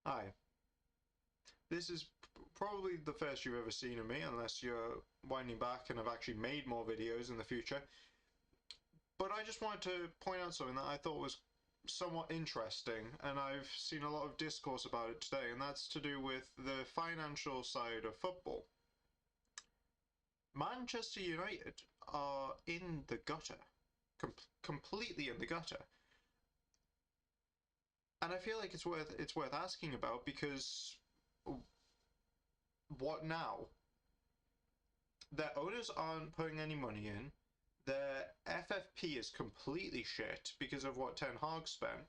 Hi. This is probably the first you've ever seen of me, unless you're winding back and have actually made more videos in the future. But I just wanted to point out something that I thought was somewhat interesting, and I've seen a lot of discourse about it today, and that's to do with the financial side of football. Manchester United are in the gutter. Completely in the gutter. And I feel like it's worth asking about because what now? Their owners aren't putting any money in. Their FFP is completely shit because of what Ten Hag spent.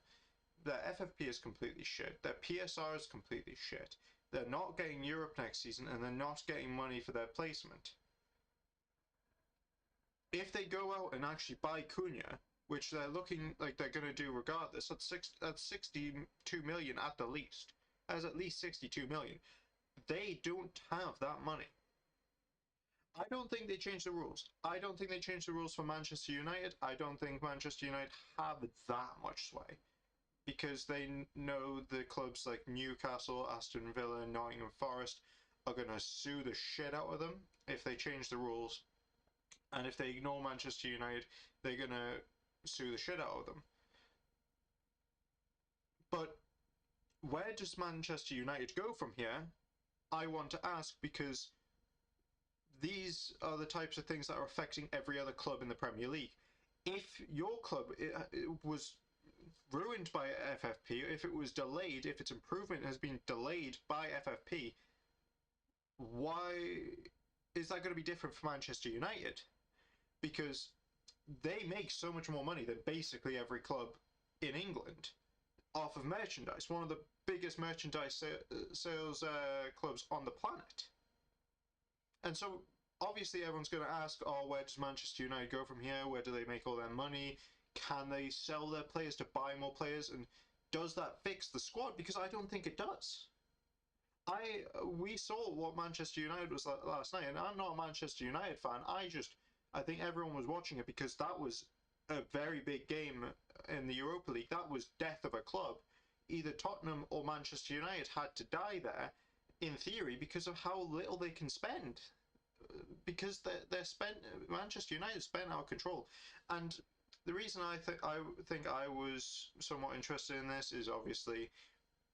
Their FFP is completely shit. Their PSR is completely shit. They're not getting Europe next season, and they're not getting money for their placement. If they go out and actually buy Cunha, which they're looking like they're going to do regardless, that's 62 million at the least. That's at least 62 million. They don't have that money. I don't think they changed the rules. I don't think they changed the rules for Manchester United. I don't think Manchester United have that much sway because they know the clubs like Newcastle, Aston Villa, Nottingham Forest are going to sue the shit out of them if they change the rules. And if they ignore Manchester United, they're going to sue the shit out of them. But where does Manchester United go from here? I want to ask because these are the types of things that are affecting every other club in the Premier League. If your club it was ruined by FFP, if it was delayed, if its improvement has been delayed by FFP, why is that going to be different for Manchester United? Because they make so much more money than basically every club in England off of merchandise. One of the biggest merchandise sales clubs on the planet. And so obviously everyone's going to ask, oh, where does Manchester United go from here? Where do they make all their money? Can they sell their players to buy more players? And does that fix the squad? Because I don't think it does. We saw what Manchester United was like last night, and I'm not a Manchester United fan. I think everyone was watching it because that was a very big game in the Europa League. That was death of a club. Either Tottenham or Manchester United had to die there, in theory, because of how little they can spend. Because they're spent. Manchester United spent out of control, and the reason I think I was somewhat interested in this is obviously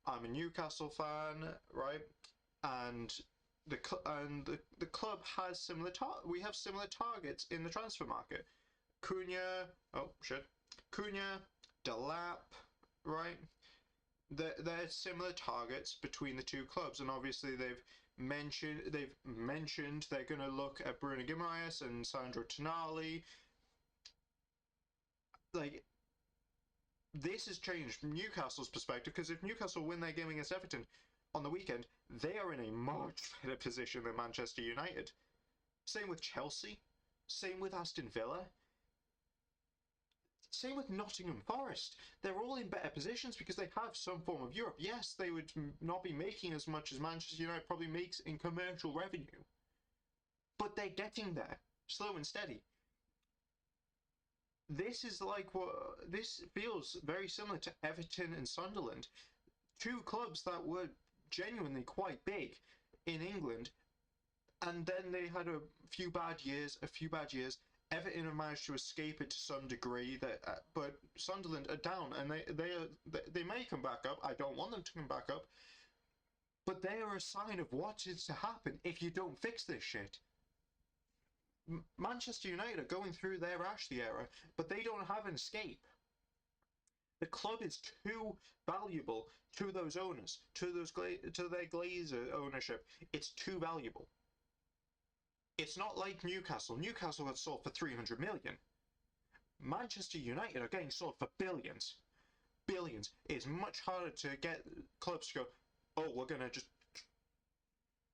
I'm a Newcastle fan, right? And the club has we have similar targets in the transfer market. Cunha, oh shit, Cunha, Delap, right? They're similar targets between the two clubs, and obviously they've mentioned they're going to look at Bruno Guimaraes and Sandro Tonali. Like, this has changed Newcastle's perspective because if Newcastle win their game against Everton on the weekend, they are in a much better position than Manchester United. Same with Chelsea. Same with Aston Villa. Same with Nottingham Forest. They're all in better positions because they have some form of Europe. Yes, they would not be making as much as Manchester United probably makes in commercial revenue, but they're getting there, slow and steady. This feels very similar to Everton and Sunderland, two clubs that were genuinely quite big in England, and then they had a few bad years. Everton have managed to escape it to some degree, but Sunderland are down, and they may come back up. I don't want them to come back up, but they are a sign of what is to happen if you don't fix this shit. Manchester United are going through their Ashley era, but they don't have an escape. The club is too valuable to those owners, to their Glazer ownership. It's too valuable. It's not like Newcastle. Newcastle got sold for 300 million. Manchester United are getting sold for billions. Billions. It's much harder to get clubs to go, oh, we're going to just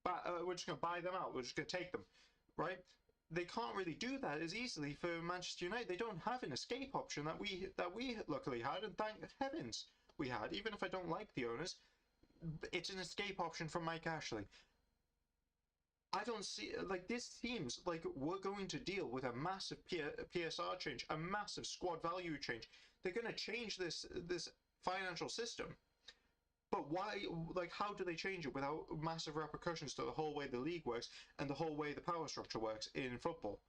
buy them out. We're just going to take them, right? They can't really do that as easily for Manchester United. They don't have an escape option that we luckily had, and thank heavens we had. Even if I don't like the owners, it's an escape option from Mike Ashley. I don't see, like, this seems like we're going to deal with a massive PSR change, a massive squad value change. They're going to change this financial system. But why? Like, how do they change it without massive repercussions to the whole way the league works and the whole way the power structure works in football?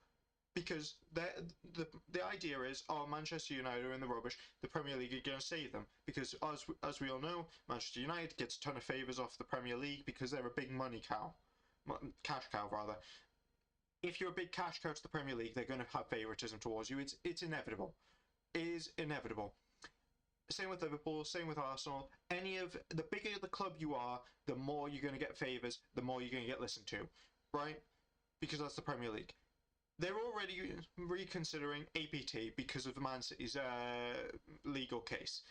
Because the idea is, oh, Manchester United are in the rubbish. The Premier League are going to save them because, as we all know, Manchester United gets a ton of favours off the Premier League because they're a big money cow, cash cow rather. If you're a big cash cow to the Premier League, they're going to have favouritism towards you. It's inevitable. It is inevitable. Same with Liverpool, same with Arsenal. The bigger the club you are, the more you're going to get favours, the more you're going to get listened to, right? Because that's the Premier League. They're already reconsidering APT because of Man City's legal case.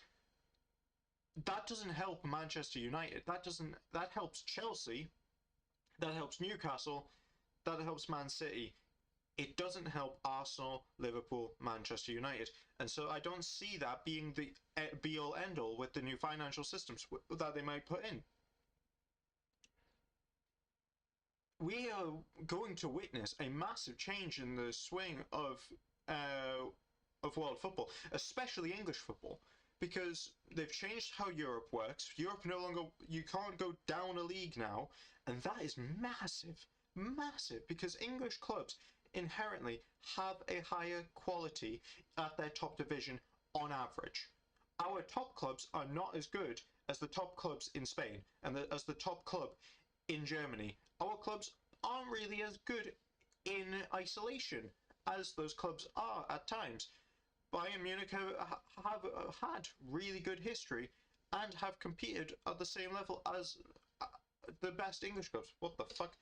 That doesn't help Manchester United. That helps Chelsea. That helps Newcastle. That helps Man City. It doesn't help Arsenal, Liverpool, Manchester United. And so I don't see that being the be-all, end-all with the new financial systems that they might put in. We are going to witness a massive change in the swing of world football, especially English football, because they've changed how Europe works. Europe no longer, you can't go down a league now, and that is massive, massive, because English clubs inherently have a higher quality at their top division on average. Our top clubs are not as good as the top clubs in Spain and as the top club in Germany. Our clubs aren't really as good in isolation as those clubs are at times. Bayern Munich have had really good history and have competed at the same level as the best English clubs. What the fuck?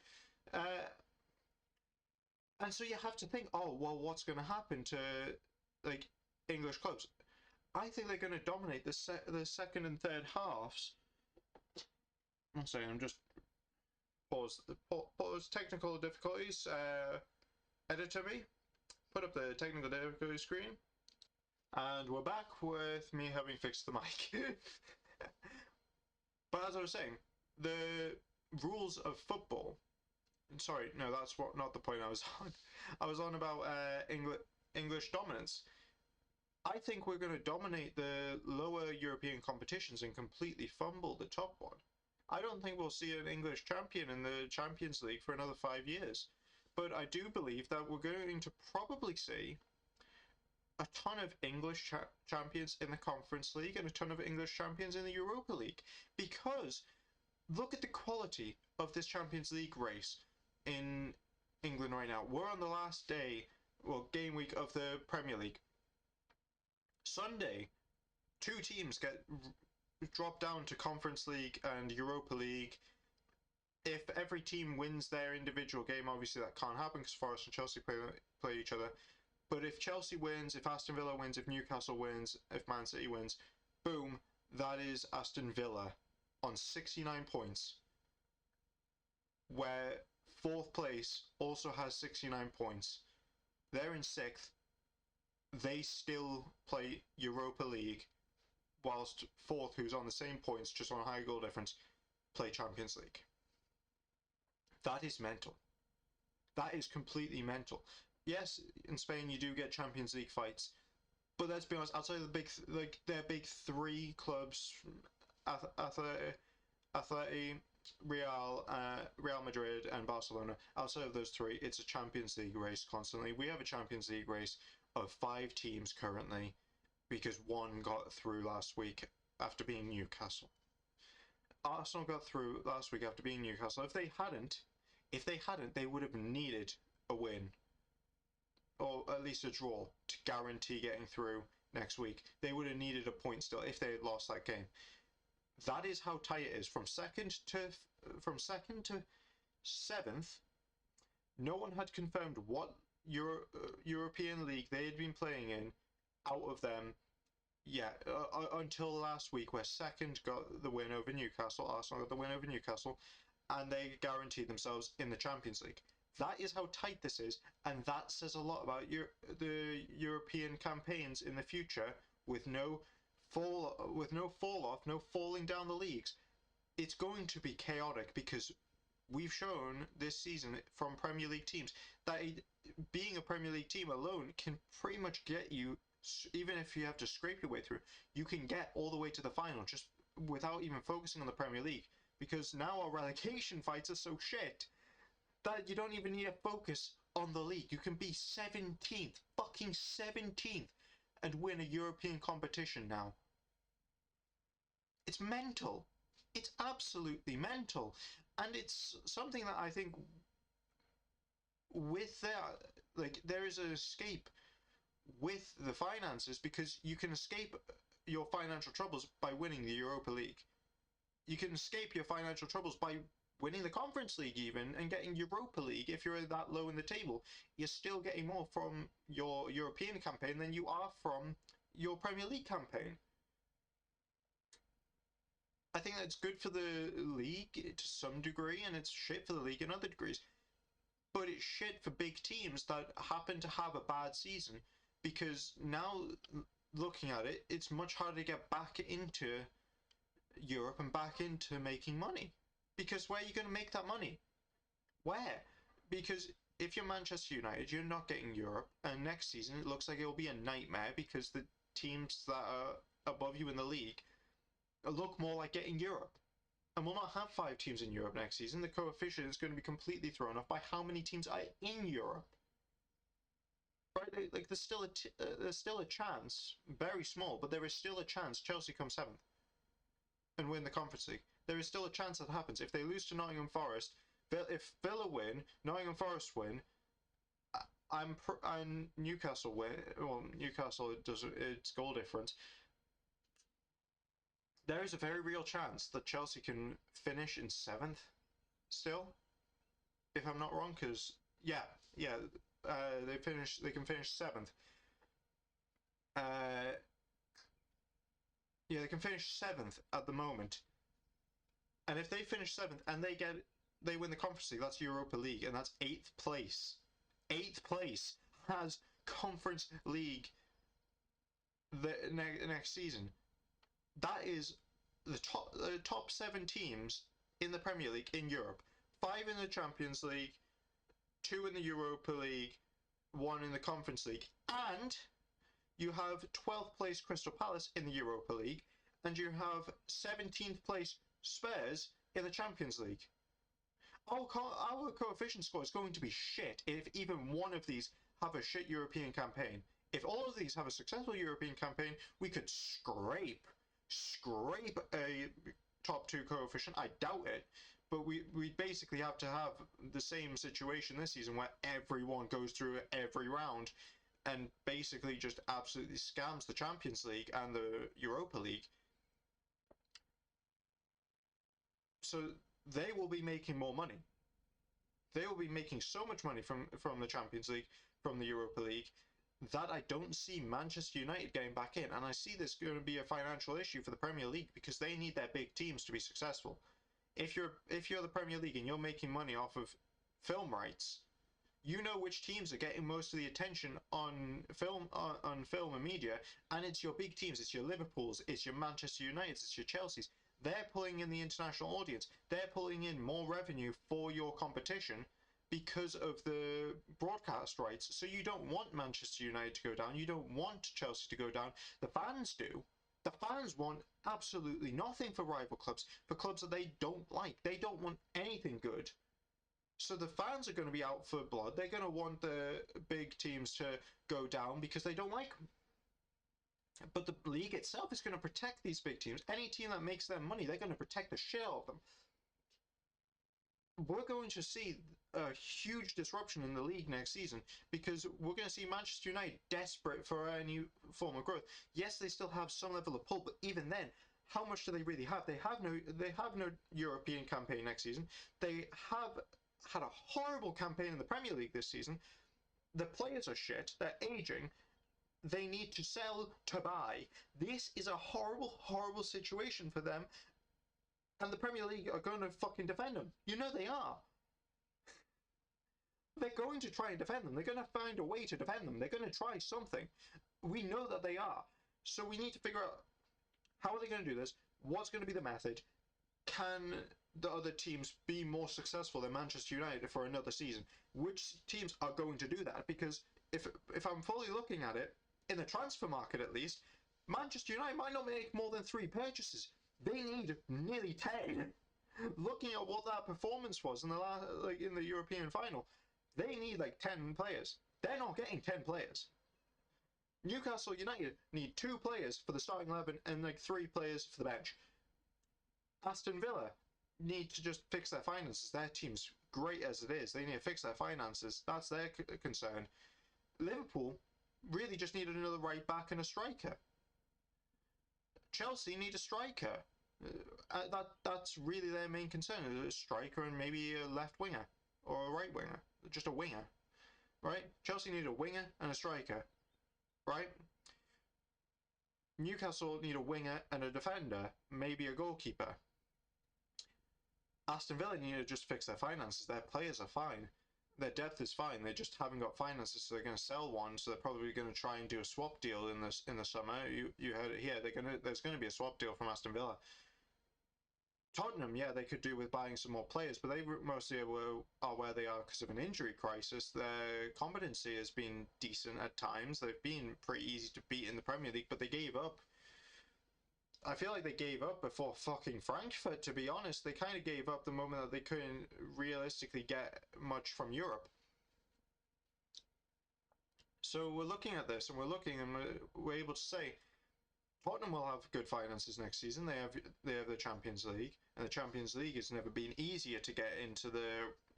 And so you have to think, oh, well, what's going to happen to like English clubs? I think they're going to dominate the second and third halves. I'm sorry, I'm just pause technical difficulties. Editor me, put up the technical difficulty screen, and we're back with me having fixed the mic. But as I was saying, the rules of football. Sorry, no, that's not the point I was on. I was on about English dominance. I think we're going to dominate the lower European competitions and completely fumble the top one. I don't think we'll see an English champion in the Champions League for another 5 years. But I do believe that we're going to probably see a ton of English champions in the Conference League and a ton of English champions in the Europa League. Because look at the quality of this Champions League race in England right now. We're on the last day, well, game week of the Premier League. Sunday, 2 teams get dropped down to Conference League and Europa League. If every team wins their individual game, obviously that can't happen because Forest and Chelsea play each other. But if Chelsea wins, if Aston Villa wins, if Newcastle wins, if Man City wins, boom, that is Aston Villa on 69 points, where 4th place also has 69 points. They're in 6th. They still play Europa League, whilst 4th, who's on the same points, just on a higher goal difference, play Champions League. That is mental. That is completely mental. Yes, in Spain you do get Champions League fights, but let's be honest, outside of their big 3 clubs, Atleti, Real Madrid and Barcelona, outside of those 3, it's a Champions League race constantly. We have a Champions League race of 5 teams currently, because 1 got through last week after being Newcastle. Arsenal got through last week after being Newcastle. If they hadn't, they would have needed a win, or at least a draw, to guarantee getting through next week. They would have needed a point still if they had lost that game. That is how tight it is. From second to 7th, no one had confirmed what European league they had been playing in out of them. Yeah, until last week, where 2nd got the win over Newcastle, Arsenal got the win over Newcastle, and they guaranteed themselves in the Champions League. That is how tight this is, and that says a lot about the European campaigns in the future, with no fall off, no falling down the leagues. It's going to be chaotic because we've shown this season from Premier League teams that being a Premier League team alone can pretty much get you, even if you have to scrape your way through, you can get all the way to the final just without even focusing on the Premier League, because now our relegation fights are so shit that you don't even need to focus on the league. You can be 17th, fucking 17th, and win a European competition now. It's mental. It's absolutely mental. And it's something that I think with that, like, there is an escape with the finances, because you can escape your financial troubles by winning the Europa League. You can escape your financial troubles by winning the Conference League even, and getting Europa League. If you're that low in the table, you're still getting more from your European campaign than you are from your Premier League campaign. I think that's good for the league to some degree, and it's shit for the league in other degrees. But it's shit for big teams that happen to have a bad season, because now, looking at it, it's much harder to get back into Europe and back into making money. Because where are you going to make that money? Where? Because if you're Manchester United, you're not getting Europe, and next season it looks like it will be a nightmare, because the teams that are above you in the league look more like getting Europe. And we'll not have 5 teams in Europe next season. The coefficient is going to be completely thrown off by how many teams are in Europe. Right? Like, there's still a chance, very small, but there is still a chance Chelsea come 7th and win the Conference League. There is still a chance that happens. If they lose to Nottingham Forest, if Villa win, Nottingham Forest win, and Newcastle win. Well, Newcastle does its goal difference. There is a very real chance that Chelsea can finish in 7th still, if I'm not wrong. Because they can finish 7th. They can finish 7th at the moment. And if they finish 7th and they win the Conference League, that's Europa League, and that's 8th place. 8th place has Conference League the next season. That is the top 7 teams in the Premier League in Europe. 5 in the Champions League, 2 in the Europa League, 1 in the Conference League, and you have 12th place Crystal Palace in the Europa League, and you have 17th place Spurs in the Champions League. Our coefficient score is going to be shit if even one of these have a shit European campaign. If all of these have a successful European campaign, we could scrape a top 2 coefficient. I doubt it, but we basically have to have the same situation this season where everyone goes through every round and basically just absolutely scams the Champions League and the Europa League. So they will be making more money. They will be making so much money from the Champions League, from the Europa League, that I don't see Manchester United getting back in. And I see this going to be a financial issue for the Premier League, because they need their big teams to be successful. If you're the Premier League and you're making money off of film rights, you know which teams are getting most of the attention on film and media, and it's your big teams. It's your Liverpools, it's your Manchester Uniteds, it's your Chelseas. They're pulling in the international audience. They're pulling in more revenue for your competition because of the broadcast rights. So you don't want Manchester United to go down. You don't want Chelsea to go down. The fans do. The fans want absolutely nothing for rival clubs, for clubs that they don't like. They don't want anything good. So the fans are going to be out for blood. They're going to want the big teams to go down because they don't like them. But the league itself is going to protect these big teams. Any team that makes them money, they're going to protect the shit out of them. We're going to see a huge disruption in the league next season, because we're going to see Manchester United desperate for any form of growth. Yes, they still have some level of pull, but even then, how much do they really have? They have no European campaign next season. They have had a horrible campaign in the Premier League this season. The players are shit. They're aging. They need to sell to buy. This is a horrible, horrible situation for them. And the Premier League are going to fucking defend them. You know they are. They're going to try and defend them. They're going to find a way to defend them. They're going to try something. We know that they are. So we need to figure out, how are they going to do this? What's going to be the method? Can the other teams be more successful than Manchester United for another season? Which teams are going to do that? Because if I'm fully looking at it, in the transfer market at least, Manchester United might not make more than 3 purchases. They need nearly 10. Looking at what that performance was in the in the European final, they need like 10 players. They're not getting 10 players. Newcastle United need 2 players for the starting 11 and like 3 players for the bench. Aston Villa need to just fix their finances. Their team's great as it is. They need to fix their finances. That's their concern. Liverpool really just needed another right back and a striker. Chelsea need a striker. That's really their main concern: a striker and maybe a left winger or a right winger, just a winger, right? Chelsea need a winger and a striker, right? Newcastle need a winger and a defender, maybe a goalkeeper. Aston Villa need to just fix their finances. Their players are fine. Their depth is fine. They just haven't got finances, so they're going to sell one. So they're probably going to try and do a swap deal in the summer. You heard it here. There's going to be a swap deal from Aston Villa. Tottenham, yeah, they could do with buying some more players, but they mostly are where they are because of an injury crisis. Their competency has been decent at times. They've been pretty easy to beat in the Premier League, but they gave up. I feel like they gave up before fucking Frankfurt, to be honest. They kind of gave up the moment that they couldn't realistically get much from Europe. So we're looking at this, and we're able to say Tottenham will have good finances next season. They have the Champions League, and the Champions League has never been easier to get into the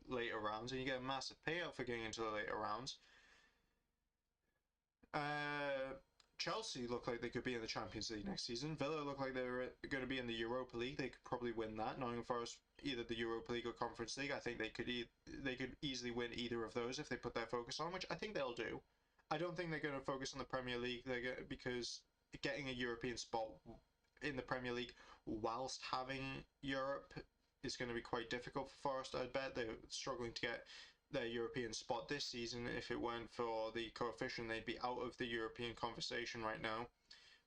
later rounds, and you get a massive payout for getting into the later rounds. Chelsea look like they could be in the Champions League next season. Villa look like they're going to be in the Europa League. They could probably win that. Nottingham Forest, either the Europa League or Conference League. I think they could easily win either of those if they put their focus on, which I think they'll do. I don't think they're going to focus on the Premier League. Because getting a European spot in the Premier League whilst having Europe is going to be quite difficult for Forest. I bet they're struggling to get their European spot this season. If it weren't for the coefficient, they'd be out of the European conversation right now.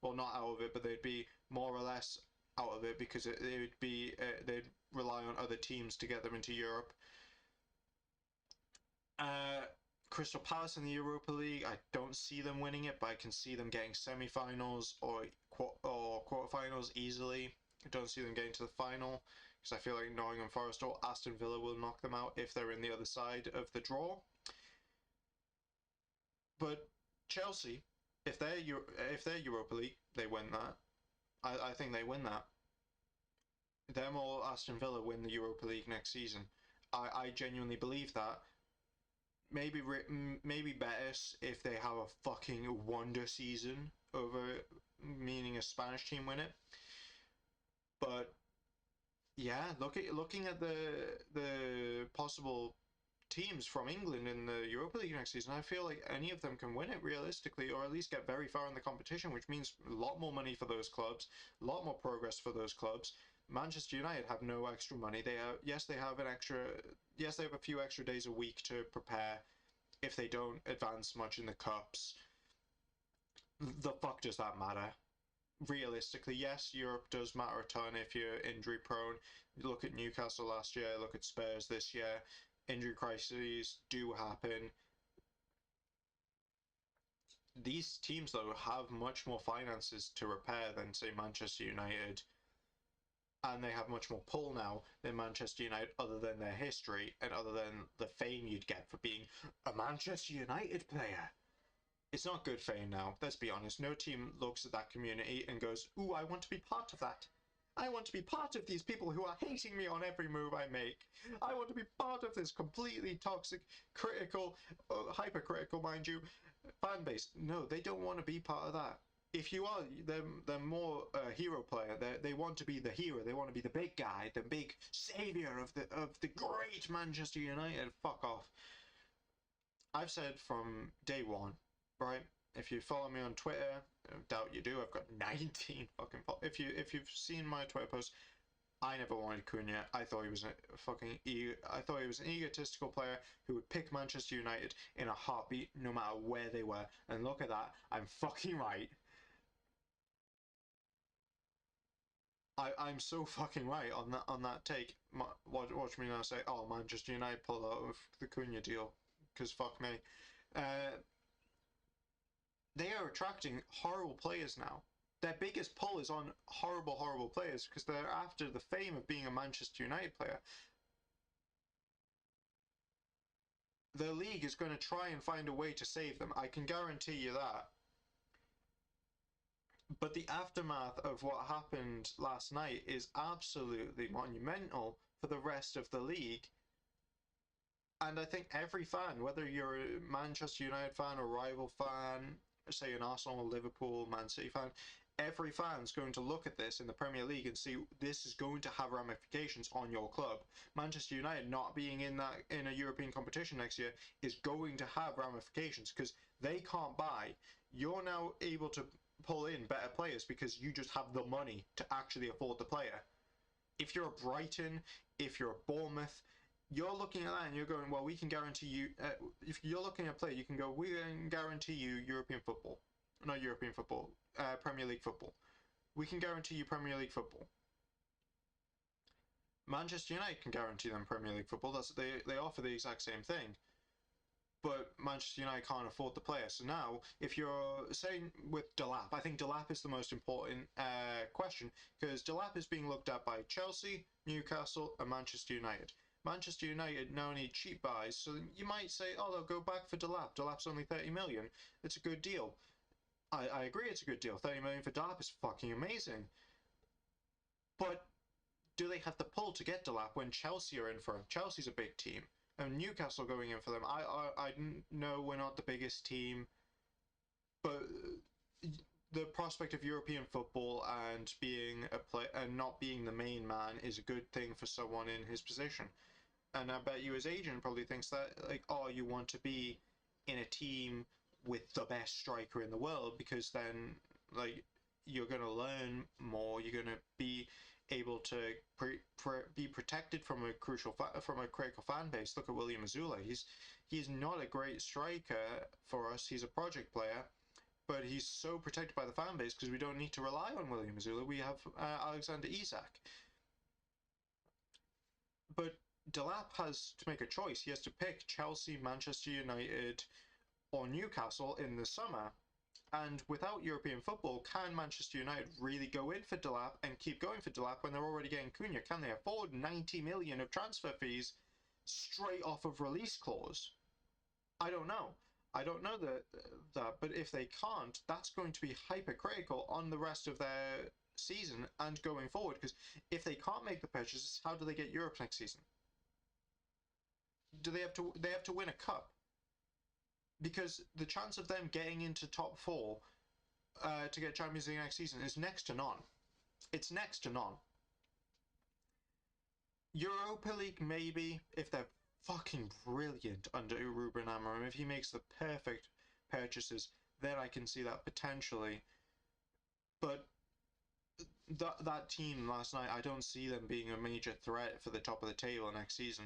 Well, not out of it, but they'd be more or less out of it because they'd rely on other teams to get them into Europe. Crystal Palace in the Europa League, I don't see them winning it, but I can see them getting semi-finals or quarterfinals easily. I don't see them getting to the final because I feel like Nottingham Forest or Aston Villa will knock them out if they're in the other side of the draw. But Chelsea, if they're Europa League, they win that. I think they win that. Them or Aston Villa win the Europa League next season. I genuinely believe that. Maybe Betis if they have a fucking wonder season meaning a Spanish team win it. But yeah, looking at the possible teams from England in the Europa League next season, I feel like any of them can win it realistically, or at least get very far in the competition, which means a lot more money for those clubs, a lot more progress for those clubs. Manchester United have no extra money. They have a few extra days a week to prepare if they don't advance much in the cups. The fuck does that matter? Realistically, yes, Europe does matter a ton if you're injury prone. You look at Newcastle last year, look at Spurs this year. Injury crises do happen. These teams, though, have much more finances to repair than, say, Manchester United. And they have much more pull now than Manchester United, other than their history and other than the fame you'd get for being a Manchester United player. It's not good fame now, let's be honest. No team looks at that community and goes, ooh, I want to be part of that. I want to be part of these people who are hating me on every move I make. I want to be part of this completely toxic, critical, hypercritical, mind you, fan base. No, they don't want to be part of that. If you are, they're more a hero player. They want to be the hero. They want to be the big guy, the big savior of the great Manchester United. Fuck off. I've said from day one, right? If you follow me on Twitter, I doubt you do. I've got 19 fucking. If you've seen my Twitter posts, I never wanted Cunha. I thought he was I thought he was an egotistical player who would pick Manchester United in a heartbeat, no matter where they were. And look at that, I'm fucking right. I'm so fucking right on that take. Watch me now say, oh, Manchester United pull out of the Cunha deal, because fuck me. They are attracting horrible players now. their biggest pull is on horrible, horrible players because they're after the fame of being a Manchester United player. The league is going to try and find a way to save them. I can guarantee you that. But the aftermath of what happened last night is absolutely monumental for the rest of the league. And I think every fan, whether you're a Manchester United fan or rival fan, say an Arsenal, Liverpool, Man City fan, every fan's going to look at this in the Premier League and see this is going to have ramifications on your club. Manchester United not being in a European competition next year is going to have ramifications because they can't buy. You're now able to pull in better players because you just have the money to actually afford the player. If you're a Brighton, if you're a Bournemouth, you're looking at that and you're going, well, we can guarantee you, if you're looking at a player, you can go, we can guarantee you European football. Not European football, Premier League football. We can guarantee you Premier League football. Manchester United can guarantee them Premier League football. They offer the exact same thing. But Manchester United can't afford the player. So now, if you're saying with Delap, I think Delap is the most important question because Delap is being looked at by Chelsea, Newcastle, and Manchester United. Manchester United now need cheap buys, so you might say, oh, they'll go back for Delap. Delap's only 30 million. It's a good deal. I agree it's a good deal. 30 million for Delap is fucking amazing. But do they have the pull to get Delap when Chelsea are in for him? Chelsea's a big team. And Newcastle going in for them. I know we're not the biggest team, but the prospect of European football and being a play and not being the main man is a good thing for someone in his position. And I bet you his agent probably thinks that, like, oh, you want to be in a team with the best striker in the world because then, like, you're going to learn more. You're going to be able to be protected from a critical fan base. Look at William Azula. He's not a great striker for us. He's a project player, but he's so protected by the fan base because we don't need to rely on William Azula. We have Alexander Isak. But Delap has to make a choice. He has to pick Chelsea, Manchester United, or Newcastle in the summer. And without European football, can Manchester United really go in for Delap and keep going for Delap when they're already getting Cunha? Can they afford 90 million of transfer fees straight off of release clause? I don't know. I don't know that, but if they can't, that's going to be hypercritical on the rest of their season and going forward. Because if they can't make the purchases, how do they get Europe next season? Do they have to? They have to win a cup. Because the chance of them getting into top four to get Champions League next season is next to none. It's next to none. Europa League, maybe, if they're fucking brilliant under Ruben Amorim. If he makes the perfect purchases, then I can see that potentially. But that team last night, I don't see them being a major threat for the top of the table next season.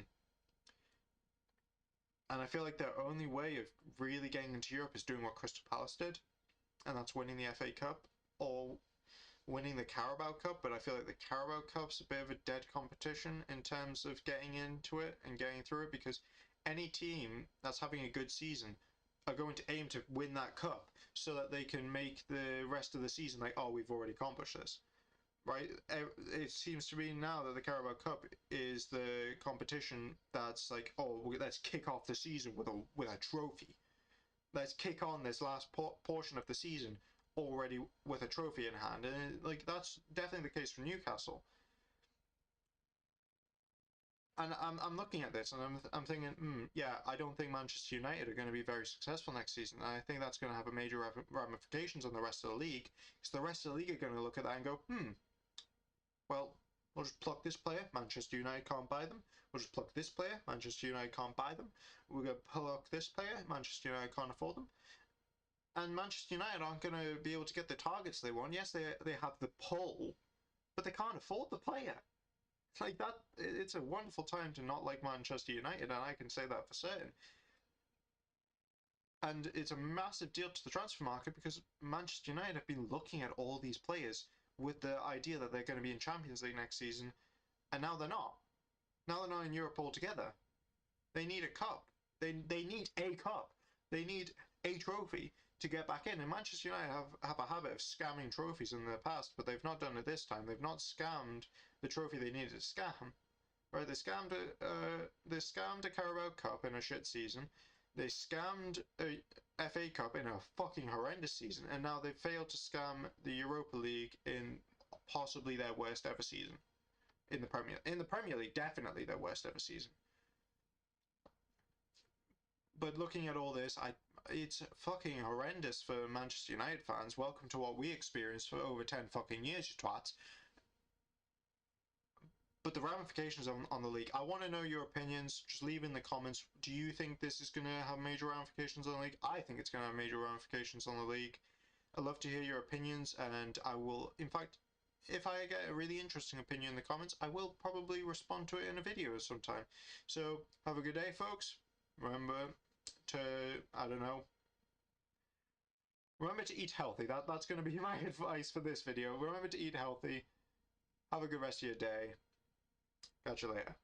And I feel like their only way of really getting into Europe is doing what Crystal Palace did, and that's winning the FA Cup or winning the Carabao Cup. But I feel like the Carabao Cup's a bit of a dead competition in terms of getting into it and getting through it, because any team that's having a good season are going to aim to win that cup so that they can make the rest of the season like, oh, we've already accomplished this. Right? It seems to be now that the Carabao Cup is the competition that's like, oh, let's kick off the season with a trophy. Let's kick on this last portion of the season already with a trophy in hand, and like that's definitely the case for Newcastle. And I'm looking at this and I'm thinking, yeah, I don't think Manchester United are going to be very successful next season. And I think that's going to have a major ramifications on the rest of the league, because the rest of the league are going to look at that and go, well, we'll just pluck this player. Manchester United can't buy them. We'll just pluck this player. Manchester United can't buy them. We're going to pluck this player. Manchester United can't afford them. And Manchester United aren't going to be able to get the targets they want. Yes, they have the pull, but they can't afford the player. Like that, it's a wonderful time to not like Manchester United, and I can say that for certain. And it's a massive deal to the transfer market because Manchester United have been looking at all these players with the idea that they're going to be in Champions League next season, and now they're not. Now they're not in Europe altogether. They need a cup. They need a cup. They need a trophy to get back in. And Manchester United have a habit of scamming trophies in the past, but they've not done it this time. They've not scammed the trophy they needed to scam. Right? They scammed a Carabao Cup in a shit season. They scammed a FA Cup in a fucking horrendous season, and now they've failed to scam the Europa League in possibly their worst ever season in the Premier League, definitely their worst ever season. But looking at all this, it's fucking horrendous for Manchester United fans. Welcome to what we experienced for over 10 fucking years, you twats. But the ramifications on the league, I want to know your opinions. Just leave in the comments. Do you think this is going to have major ramifications on the league? I think it's going to have major ramifications on the league. I'd love to hear your opinions, and I will, in fact, if I get a really interesting opinion in the comments, I will probably respond to it in a video sometime. So, have a good day, folks. Remember to, I don't know, remember to eat healthy. That's going to be my advice for this video. Remember to eat healthy. Have a good rest of your day. Catch you later.